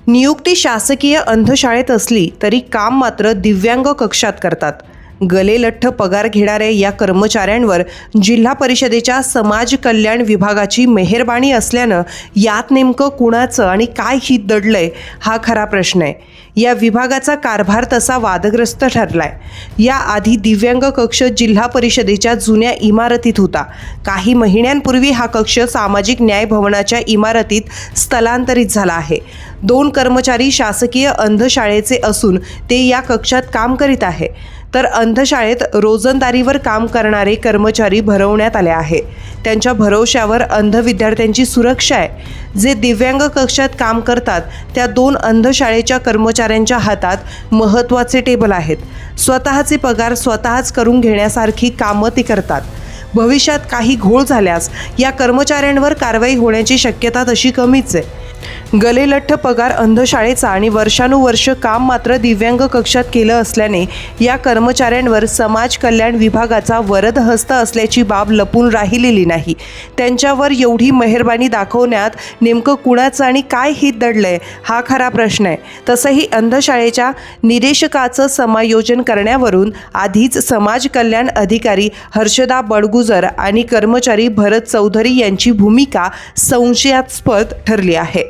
नियुक्ती शासकीय अंधशाळेत असली तरी काम मात्र दिव्यांग कक्षात करतात. गलेलठ्ठ पगार घेणाऱ्या या कर्मचाऱ्यांवर जिल्हा परिषदेच्या समाज कल्याण विभागाची मेहरबानी असल्यानं यात नेमकं कुणाचं आणि काय हित दडलंय हा खरा प्रश्न आहे. या विभागाचा कारभार तसा वादग्रस्त ठरलाय. याआधी दिव्यांग कक्ष जिल्हा परिषदेच्या जुन्या इमारतीत होता. काही महिन्यांपूर्वी हा कक्ष सामाजिक न्याय भवनाच्या इमारतीत स्थलांतरित झाला आहे. 2 कर्मचारी शासकीय अंधशाळेचे असून ते या कक्षात काम करीत आहे, तर अंधशाळेत रोजंदारीवर काम करणारे कर्मचारी भरवण्यात आले आहे. त्यांच्या भरवशावर अंध विद्यार्थ्यांची सुरक्षा आहे. जे दिव्यांग कक्षात काम करतात त्या 2 अंधशाळेच्या कर्मचाऱ्यांच्या हातात महत्त्वाचे टेबल आहेत. स्वतःचे पगार स्वतःच करून घेण्यासारखी कामं ते करतात. भविष्यात काही घोळ झाल्यास या कर्मचाऱ्यांवर कारवाई होण्याची शक्यता तशी कमीच आहे. गलेलठ्ठ पगार अंधशाळेचा आणि वर्षानुवर्ष काम मात्र दिव्यांग कक्षात केलं असल्याने या कर्मचाऱ्यांवर समाज कल्याण विभागाचा वरद हस्त असल्याची बाब लपून राहिलेली नाही. त्यांच्यावर एवढी मेहरबानी दाखवण्यात नेमकं कुणाचं आणि काय हित दडलंय हा खरा प्रश्न आहे. तसंही अंधशाळेच्या निदेशकाचं समायोजन करण्यावरून आधीच समाज कल्याण अधिकारी हर्षदा बडगुजर आणि कर्मचारी भरत चौधरी यांची भूमिका संशयास्पद ठरली आहे.